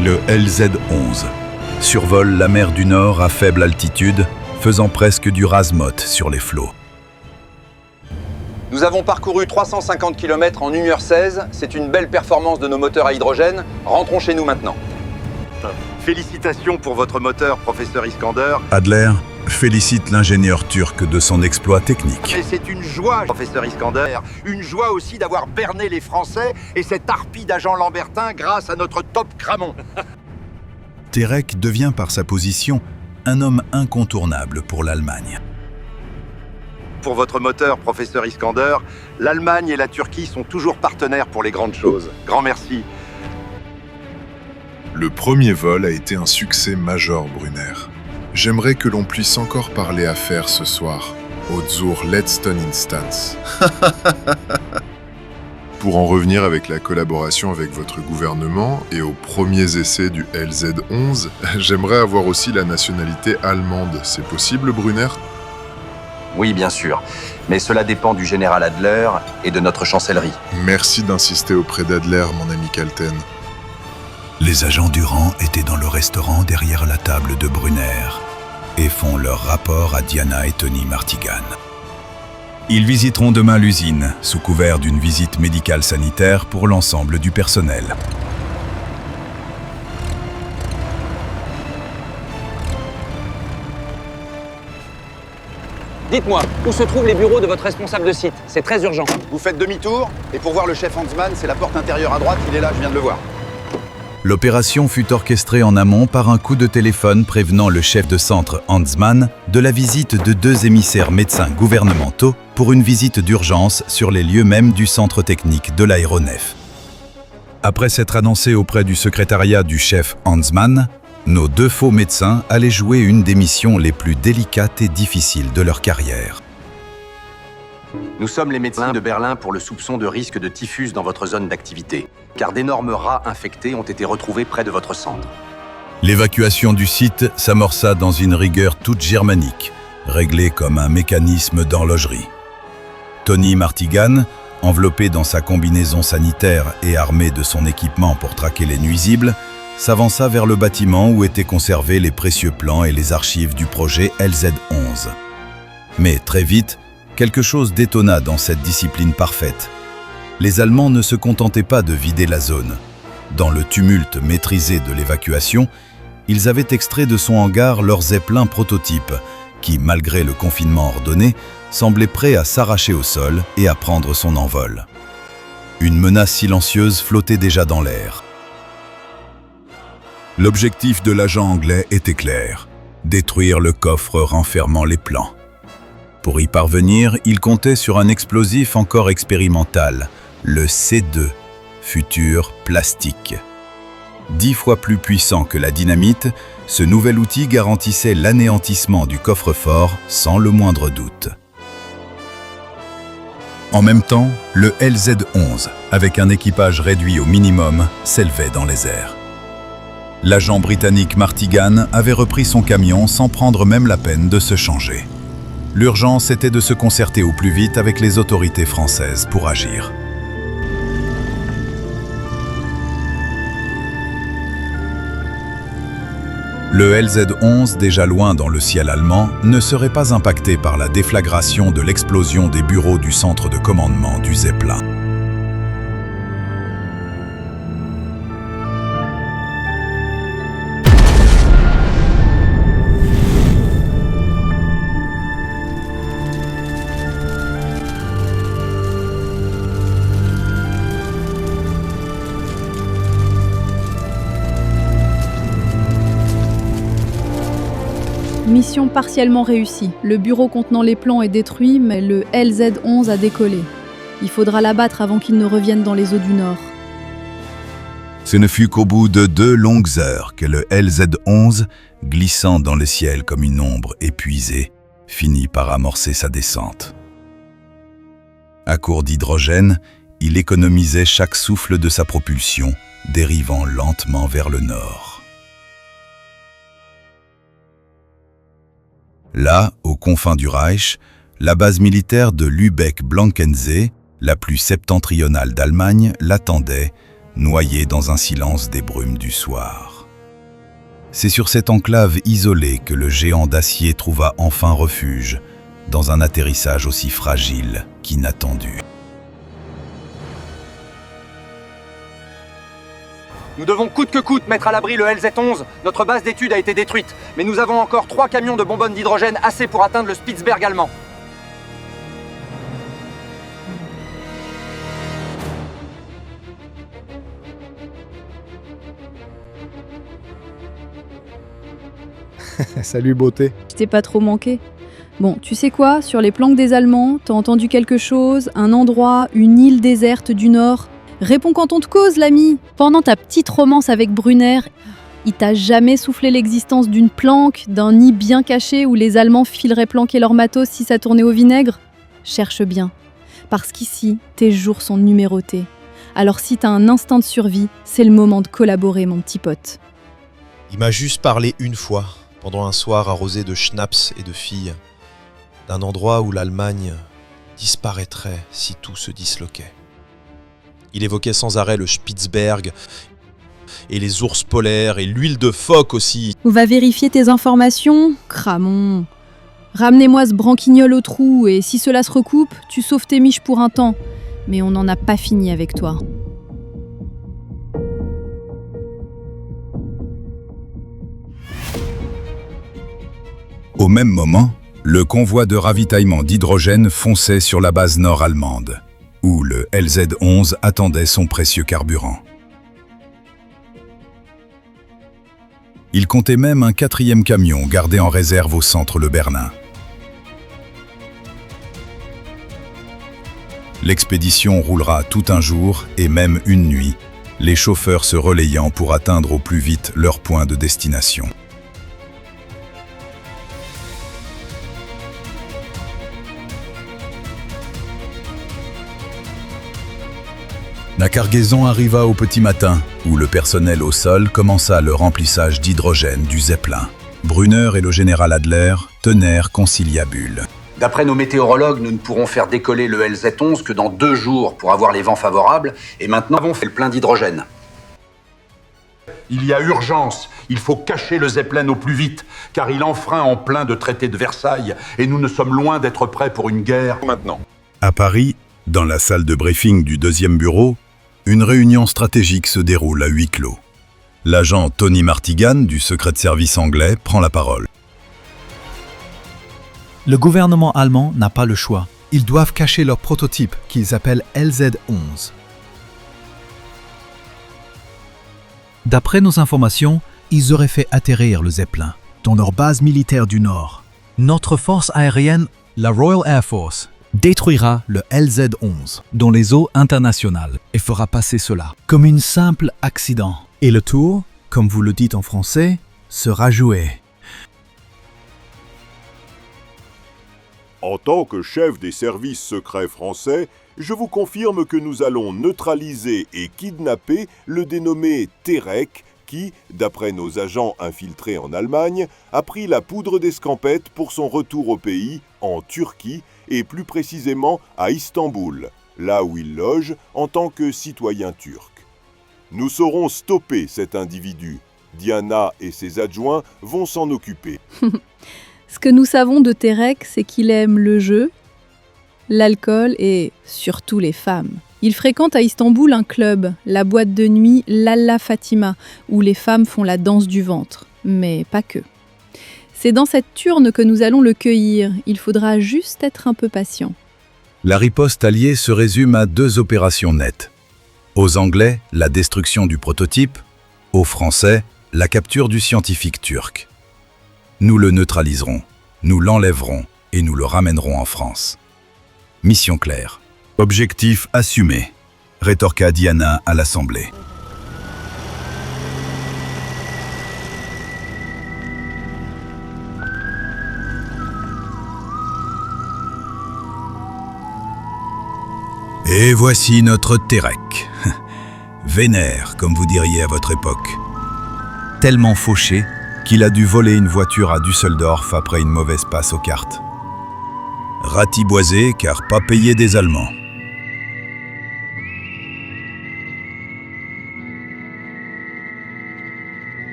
Le LZ-11 survole la mer du Nord à faible altitude, faisant presque du rasemote sur les flots. Nous avons parcouru 350 km en 1h16. C'est une belle performance de nos moteurs à hydrogène. Rentrons chez nous maintenant. Félicitations pour votre moteur, professeur Iskander. Adler félicite l'ingénieur turc de son exploit technique. Et c'est une joie, professeur Iskander. Une joie aussi d'avoir berné les Français et cette harpie d'agent Lambertin grâce à notre top Cramon. Terek devient par sa position un homme incontournable pour l'Allemagne. Pour votre moteur, professeur Iskander, l'Allemagne et la Turquie sont toujours partenaires pour les grandes choses. Grand merci. Le premier vol a été un succès majeur, Brunner. J'aimerais que l'on puisse encore parler affaires ce soir, au zur letzten Instanz. Pour en revenir avec la collaboration avec votre gouvernement et aux premiers essais du LZ-11, j'aimerais avoir aussi la nationalité allemande. C'est possible, Brunner ? Oui, bien sûr. Mais cela dépend du général Adler et de notre chancellerie. Merci d'insister auprès d'Adler, mon ami Kalten. Les agents du rang étaient dans le restaurant derrière la table de Brunner et font leur rapport à Diana et Tony Martigan. Ils visiteront demain l'usine, sous couvert d'une visite médicale sanitaire pour l'ensemble du personnel. Dites-moi, où se trouvent les bureaux de votre responsable de site? C'est très urgent. Vous faites demi-tour, et pour voir le chef Hansmann, c'est la porte intérieure à droite, il est là, je viens de le voir. L'opération fut orchestrée en amont par un coup de téléphone prévenant le chef de centre Hansmann de la visite de 2 émissaires médecins gouvernementaux pour une visite d'urgence sur les lieux mêmes du centre technique de l'aéronef. Après s'être annoncé auprès du secrétariat du chef Hansmann, nos 2 faux médecins allaient jouer une des missions les plus délicates et difficiles de leur carrière. Nous sommes les médecins de Berlin pour le soupçon de risque de typhus dans votre zone d'activité, car d'énormes rats infectés ont été retrouvés près de votre centre. L'évacuation du site s'amorça dans une rigueur toute germanique, réglée comme un mécanisme d'horlogerie. Tony Martigan, enveloppé dans sa combinaison sanitaire et armé de son équipement pour traquer les nuisibles, s'avança vers le bâtiment où étaient conservés les précieux plans et les archives du projet LZ-11. Mais très vite, quelque chose détonna dans cette discipline parfaite. Les Allemands ne se contentaient pas de vider la zone. Dans le tumulte maîtrisé de l'évacuation, ils avaient extrait de son hangar leur zeppelin prototype, qui, malgré le confinement ordonné, semblait prêt à s'arracher au sol et à prendre son envol. Une menace silencieuse flottait déjà dans l'air. L'objectif de l'agent anglais était clair, détruire le coffre renfermant les plans. Pour y parvenir, il comptait sur un explosif encore expérimental, le C2, futur plastique. 10 fois plus puissant que la dynamite, ce nouvel outil garantissait l'anéantissement du coffre-fort sans le moindre doute. En même temps, le LZ-11, avec un équipage réduit au minimum, s'élevait dans les airs. L'agent britannique Martigan avait repris son camion sans prendre même la peine de se changer. L'urgence était de se concerter au plus vite avec les autorités françaises pour agir. Le LZ-11, déjà loin dans le ciel allemand, ne serait pas impacté par la déflagration de l'explosion des bureaux du centre de commandement du Zeppelin. Mission partiellement réussie. Le bureau contenant les plans est détruit, mais le LZ-11 a décollé. Il faudra l'abattre avant qu'il ne revienne dans les eaux du Nord. Ce ne fut qu'au bout de 2 longues heures que le LZ-11, glissant dans le ciel comme une ombre épuisée, finit par amorcer sa descente. À court d'hydrogène, il économisait chaque souffle de sa propulsion, dérivant lentement vers le nord. Là, aux confins du Reich, la base militaire de Lübeck-Blankensee, la plus septentrionale d'Allemagne, l'attendait, noyée dans un silence des brumes du soir. C'est sur cette enclave isolée que le géant d'acier trouva enfin refuge, dans un atterrissage aussi fragile qu'inattendu. Nous devons coûte que coûte mettre à l'abri le LZ-11. Notre base d'études a été détruite, mais nous avons encore 3 camions de bonbonnes d'hydrogène assez pour atteindre le Spitzberg allemand. Salut beauté. Je t'ai pas trop manqué. Bon, tu sais quoi, sur les planques des Allemands, t'as entendu quelque chose, un endroit, une île déserte du Nord? Réponds quand on te cause, l'ami. Pendant ta petite romance avec Brunner, il t'a jamais soufflé l'existence d'une planque, d'un nid bien caché où les Allemands fileraient planquer leur matos si ça tournait au vinaigre? Cherche bien, parce qu'ici, tes jours sont numérotés. Alors si t'as un instinct de survie, c'est le moment de collaborer, mon petit pote. Il m'a juste parlé une fois, pendant un soir arrosé de schnapps et de filles, d'un endroit où l'Allemagne disparaîtrait si tout se disloquait. Il évoquait sans arrêt le Spitzberg, et les ours polaires, et l'huile de phoque aussi. On va vérifier tes informations, Cramon. Ramenez-moi ce branquignol au trou, et si cela se recoupe, tu sauves tes miches pour un temps. Mais on n'en a pas fini avec toi. Au même moment, le convoi de ravitaillement d'hydrogène fonçait sur la base nord-allemande, où le LZ-11 attendait son précieux carburant. Il comptait même un 4e camion gardé en réserve au centre Le Berlin. L'expédition roulera tout un jour et même une nuit, les chauffeurs se relayant pour atteindre au plus vite leur point de destination. La cargaison arriva au petit matin, où le personnel au sol commença le remplissage d'hydrogène du Zeppelin. Brunner et le général Adler tenèrent conciliabule. D'après nos météorologues, nous ne pourrons faire décoller le LZ-11 que dans 2 jours pour avoir les vents favorables, et maintenant nous avons fait le plein d'hydrogène. Il y a urgence. Il faut cacher le Zeppelin au plus vite, car il enfreint en plein de traité de Versailles, et nous ne sommes loin d'être prêts pour une guerre maintenant. À Paris, dans la salle de briefing du 2e bureau, une réunion stratégique se déroule à huis clos. L'agent Tony Martigan du secret de service anglais prend la parole. Le gouvernement allemand n'a pas le choix. Ils doivent cacher leur prototype qu'ils appellent LZ-11. D'après nos informations, ils auraient fait atterrir le Zeppelin dans leur base militaire du Nord. Notre force aérienne, la Royal Air Force, détruira le LZ-11 dans les eaux internationales et fera passer cela comme un simple accident. Et le tour, comme vous le dites en français, sera joué. En tant que chef des services secrets français, je vous confirme que nous allons neutraliser et kidnapper le dénommé Terek qui, d'après nos agents infiltrés en Allemagne, a pris la poudre d'escampette pour son retour au pays, en Turquie, et plus précisément à Istanbul, là où il loge en tant que citoyen turc. Nous saurons stopper cet individu. Diana et ses adjoints vont s'en occuper. Ce que nous savons de Terek, c'est qu'il aime le jeu, l'alcool et surtout les femmes. Il fréquente à Istanbul un club, la boîte de nuit Lalla Fatima, où les femmes font la danse du ventre, mais pas que. C'est dans cette turne que nous allons le cueillir, il faudra juste être un peu patient. La riposte alliée se résume à 2 opérations nettes. Aux Anglais, la destruction du prototype, aux Français, la capture du scientifique turc. Nous le neutraliserons, nous l'enlèverons et nous le ramènerons en France. Mission claire. Objectif assumé, rétorqua Diana à l'Assemblée. Et voici notre Terek. Vénère, comme vous diriez à votre époque. Tellement fauché qu'il a dû voler une voiture à Düsseldorf après une mauvaise passe aux cartes. Ratiboisé car pas payé des Allemands.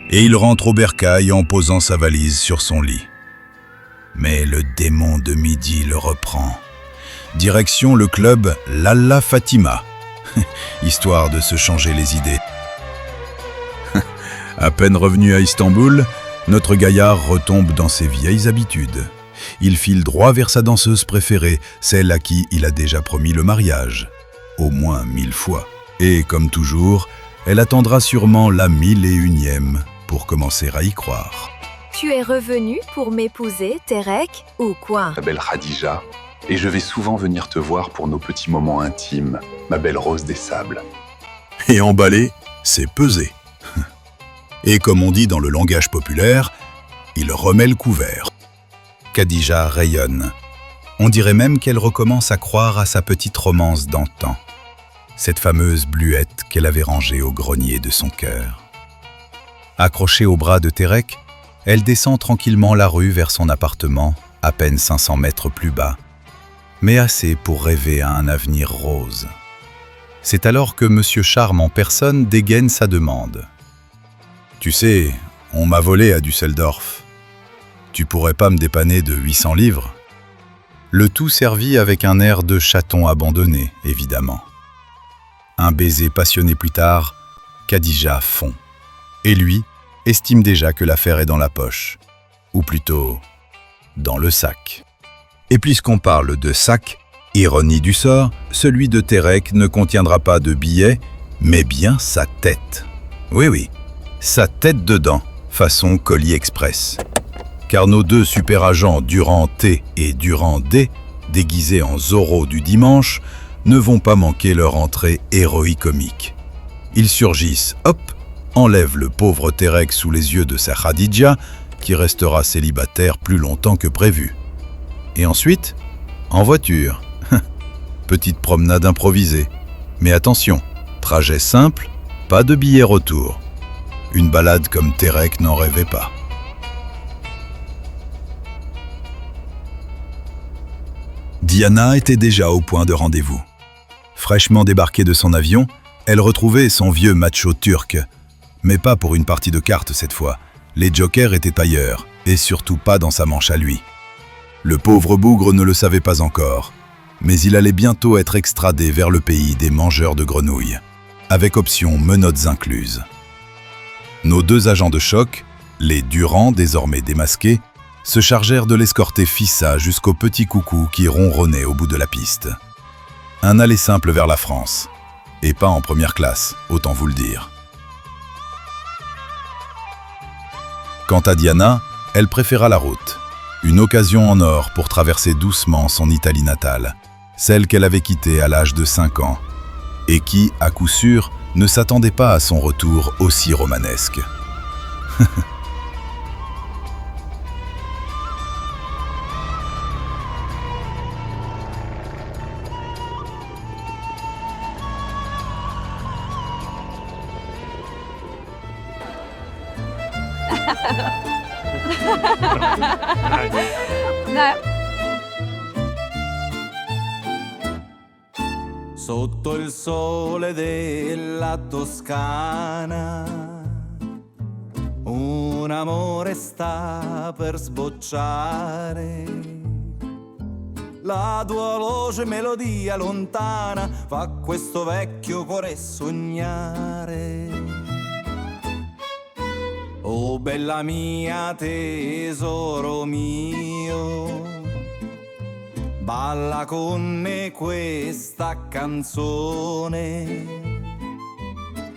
Et il rentre au bercail en posant sa valise sur son lit. Mais le démon de midi le reprend. Direction le club Lalla Fatima, histoire de se changer les idées. À peine revenu à Istanbul, notre gaillard retombe dans ses vieilles habitudes. Il file droit vers sa danseuse préférée, celle à qui il a déjà promis le mariage. Au moins 1000 fois. Et comme toujours, elle attendra sûrement la 1001e pour commencer à y croire. Tu es revenu pour m'épouser, Terek, ou quoi? Ma belle Khadija, et je vais souvent venir te voir pour nos petits moments intimes, ma belle Rose des Sables. Et emballer, c'est peser. Et comme on dit dans le langage populaire, il remet le couvert. Khadija rayonne. On dirait même qu'elle recommence à croire à sa petite romance d'antan. Cette fameuse bluette qu'elle avait rangée au grenier de son cœur. Accrochée au bras de Terek, elle descend tranquillement la rue vers son appartement, à peine 500 mètres plus bas, mais assez pour rêver à un avenir rose. C'est alors que Monsieur Charme en personne dégaine sa demande. « Tu sais, on m'a volé à Düsseldorf. Tu pourrais pas me dépanner de 800 livres ?» Le tout servi avec un air de chaton abandonné, évidemment. Un baiser passionné plus tard, Khadija fond. Et lui estime déjà que l'affaire est dans la poche. Ou plutôt, dans le sac. Et puisqu'on parle de sac, ironie du sort, celui de Terek ne contiendra pas de billets, mais bien sa tête. Oui, sa tête dedans, façon colis express. Car nos deux super agents Durand T et Durand D, déguisés en Zorro du dimanche, ne vont pas manquer leur entrée héroïque-comique. Ils surgissent, hop, enlèvent le pauvre Terek sous les yeux de sa Khadija, qui restera célibataire plus longtemps que prévu. Et ensuite, en voiture. Petite promenade improvisée. Mais attention, trajet simple, pas de billet retour. Une balade comme Terek n'en rêvait pas. Diana était déjà au point de rendez-vous. Fraîchement débarquée de son avion, elle retrouvait son vieux macho turc. Mais pas pour une partie de cartes cette fois. Les jokers étaient ailleurs, et surtout pas dans sa manche à lui. Le pauvre bougre ne le savait pas encore, mais il allait bientôt être extradé vers le pays des mangeurs de grenouilles, avec option menottes incluses. Nos deux agents de choc, les Durand désormais démasqués, se chargèrent de l'escorter Fissa jusqu'au petit coucou qui ronronnait au bout de la piste. Un aller simple vers la France, et pas en première classe, autant vous le dire. Quant à Diana, elle préféra la route. Une occasion en or pour traverser doucement son Italie natale, celle qu'elle avait quittée à l'âge de 5 ans, et qui, à coup sûr, ne s'attendait pas à son retour aussi romanesque. Sotto il sole della Toscana, un amore sta per sbocciare. La tua voce melodia lontana fa questo vecchio cuore sognare. Oh bella mia, tesoro mio, balla con me questa canzone,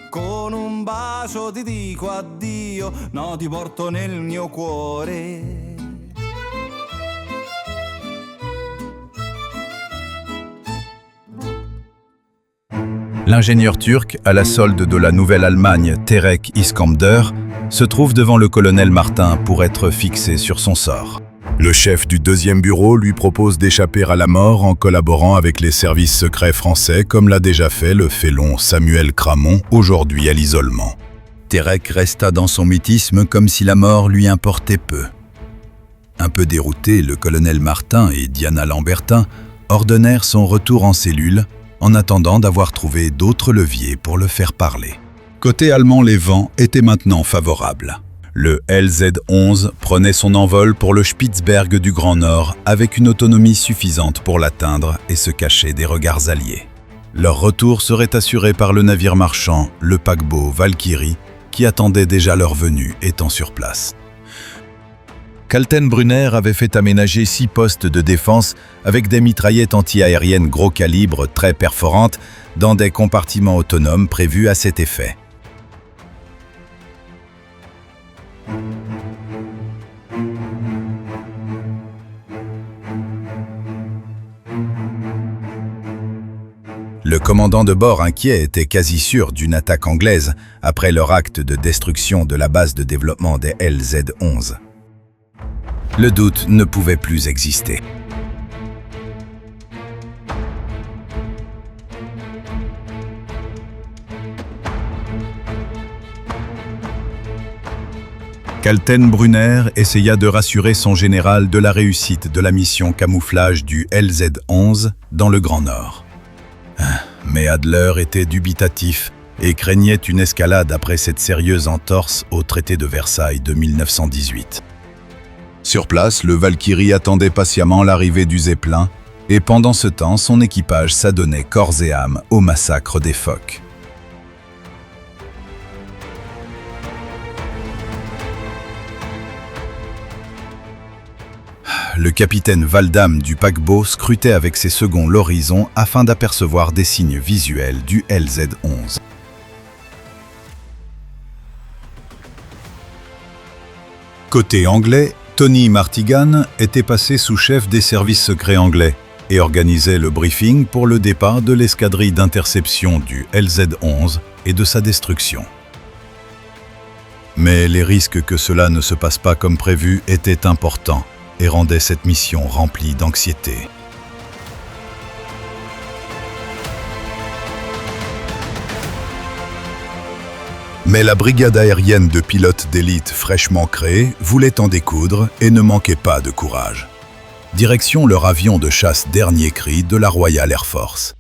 con un bacio bacio ti dico addio, no ti porto nel mio cuore. L'ingénieur turc, à la solde de la Nouvelle-Allemagne Terek Iskander, se trouve devant le colonel Martin pour être fixé sur son sort. Le chef du 2e bureau lui propose d'échapper à la mort en collaborant avec les services secrets français comme l'a déjà fait le félon Samuel Cramon, aujourd'hui à l'isolement. Terek resta dans son mutisme comme si la mort lui importait peu. Un peu dérouté, le colonel Martin et Diana Lambertin ordonnèrent son retour en cellule en attendant d'avoir trouvé d'autres leviers pour le faire parler. Côté allemand, les vents étaient maintenant favorables. Le LZ-11 prenait son envol pour le Spitzberg du Grand Nord avec une autonomie suffisante pour l'atteindre et se cacher des regards alliés. Leur retour serait assuré par le navire marchand, le paquebot Valkyrie, qui attendait déjà leur venue étant sur place. Kaltenbrunner avait fait aménager 6 postes de défense avec des mitraillettes anti-aériennes gros calibre très perforantes dans des compartiments autonomes prévus à cet effet. Le commandant de bord, inquiet, était quasi sûr d'une attaque anglaise après leur acte de destruction de la base de développement des LZ-11. Le doute ne pouvait plus exister. Kaltenbrunner essaya de rassurer son général de la réussite de la mission camouflage du LZ-11 dans le Grand Nord. Mais Adler était dubitatif et craignait une escalade après cette sérieuse entorse au traité de Versailles de 1918. Sur place, le Valkyrie attendait patiemment l'arrivée du Zeppelin et pendant ce temps, son équipage s'adonnait corps et âme au massacre des phoques. Le capitaine Valdam du paquebot scrutait avec ses seconds l'horizon afin d'apercevoir des signes visuels du LZ-11. Côté anglais, Tony Martigan était passé sous chef des services secrets anglais et organisait le briefing pour le départ de l'escadrille d'interception du LZ-11 et de sa destruction. Mais les risques que cela ne se passe pas comme prévu étaient importants et rendait cette mission remplie d'anxiété. Mais la brigade aérienne de pilotes d'élite fraîchement créée voulait en découdre et ne manquait pas de courage. Direction leur avion de chasse dernier cri de la Royal Air Force.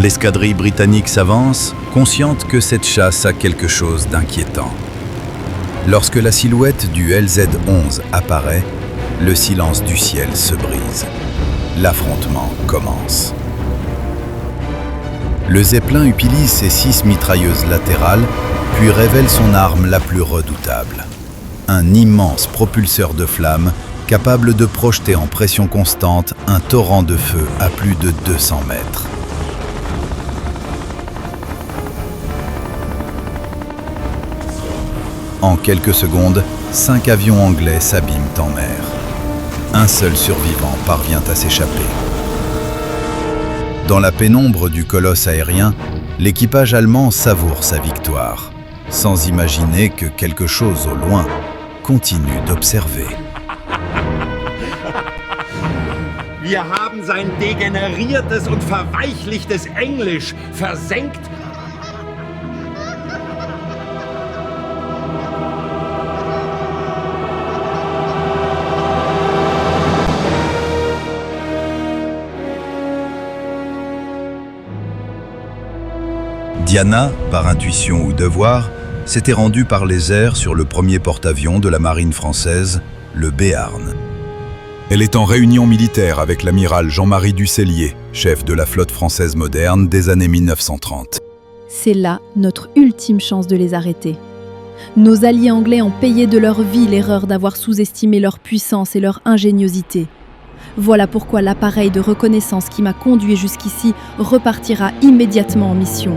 L'escadrille britannique s'avance, consciente que cette chasse a quelque chose d'inquiétant. Lorsque la silhouette du LZ-11 apparaît, le silence du ciel se brise. L'affrontement commence. Le Zeppelin utilise ses 6 mitrailleuses latérales, puis révèle son arme la plus redoutable. Un immense propulseur de flammes capable de projeter en pression constante un torrent de feu à plus de 200 mètres. En quelques secondes, 5 avions anglais s'abîment en mer. un seul survivant parvient à s'échapper. Dans la pénombre du colosse aérien, l'équipage allemand savoure sa victoire, sans imaginer que quelque chose au loin continue d'observer. Wir haben sein degeneriertes und verweichlichtes Englisch versenkt. Diana, par intuition ou devoir, s'était rendue par les airs sur le premier porte-avions de la marine française, le Béarn. Elle est en réunion militaire avec l'amiral Jean-Marie Ducellier, chef de la flotte française moderne des années 1930. C'est là notre ultime chance de les arrêter. Nos alliés anglais ont payé de leur vie l'erreur d'avoir sous-estimé leur puissance et leur ingéniosité. Voilà pourquoi l'appareil de reconnaissance qui m'a conduit jusqu'ici repartira immédiatement en mission.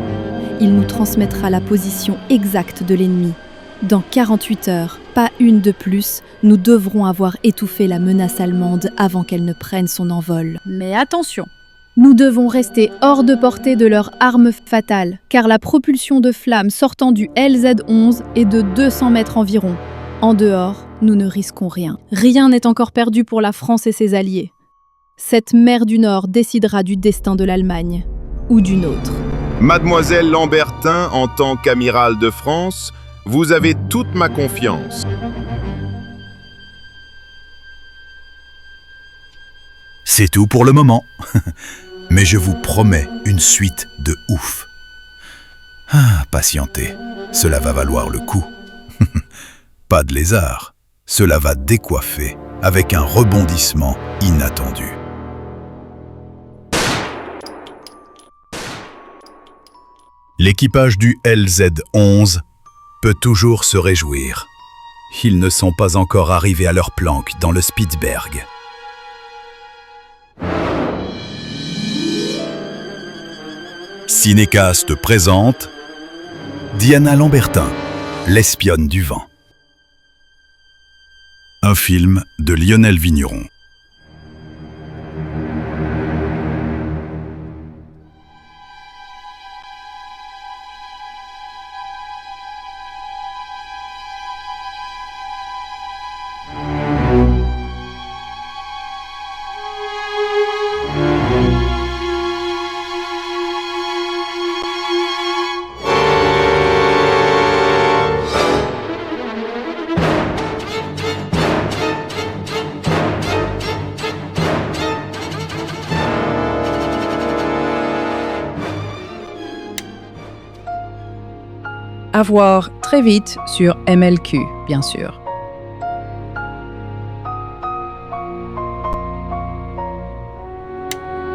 Il nous transmettra la position exacte de l'ennemi. Dans 48 heures, pas une de plus, nous devrons avoir étouffé la menace allemande avant qu'elle ne prenne son envol. Mais attention, nous devons rester hors de portée de leur arme fatale, car la propulsion de flammes sortant du LZ-11 est de 200 mètres environ. En dehors, nous ne risquons rien. Rien n'est encore perdu pour la France et ses alliés. Cette mer du Nord décidera du destin de l'Allemagne, ou d'une autre. Mademoiselle Lambertin, en tant qu'amiral de France, vous avez toute ma confiance. C'est tout pour le moment. Mais je vous promets une suite de ouf. Patientez, cela va valoir le coup. Pas de lézard, cela va décoiffer avec un rebondissement inattendu. L'équipage du LZ-11 peut toujours se réjouir. Ils ne sont pas encore arrivés à leur planque dans le Spitzberg. Cinécast présente Diana Lambertin, l'espionne du vent. Un film de Lionel Vigneron. À voir très vite sur MLQ, bien sûr.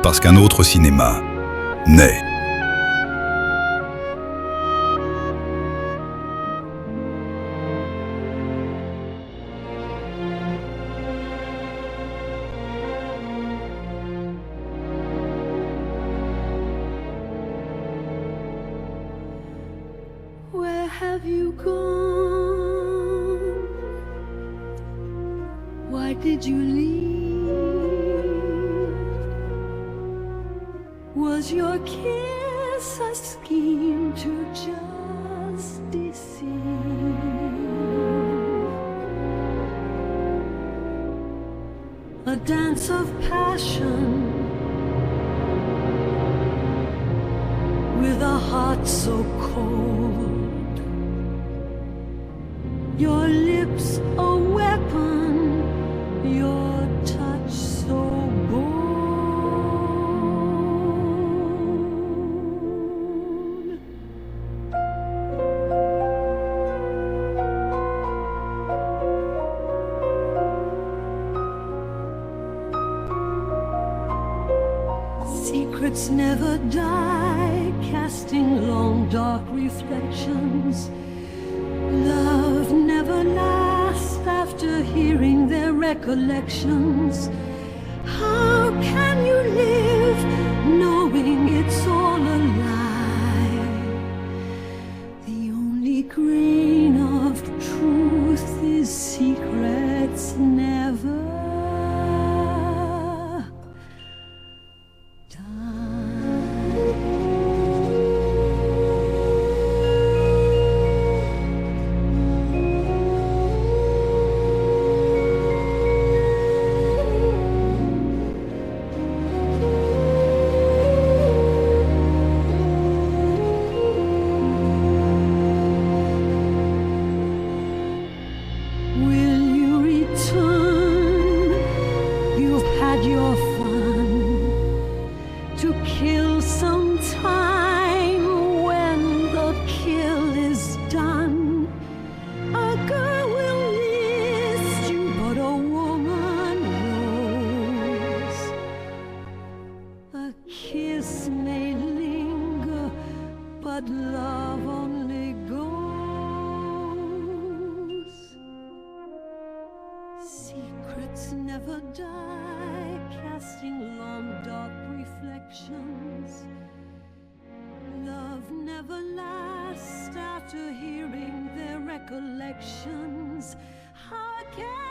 Parce qu'un autre cinéma naît. Where have you gone? Why did you leave? Was your kiss a scheme to just deceive? A dance of passion with a heart so cold. Your lips a weapon, your touch so bold. Secrets never die, casting long dark reflections. Love never lasts after hearing their recollections. How can you live knowing it's all a lie? The only grain of truth is secrets never secrets never die, casting long dark reflections. Love never lasts after hearing their recollections. How can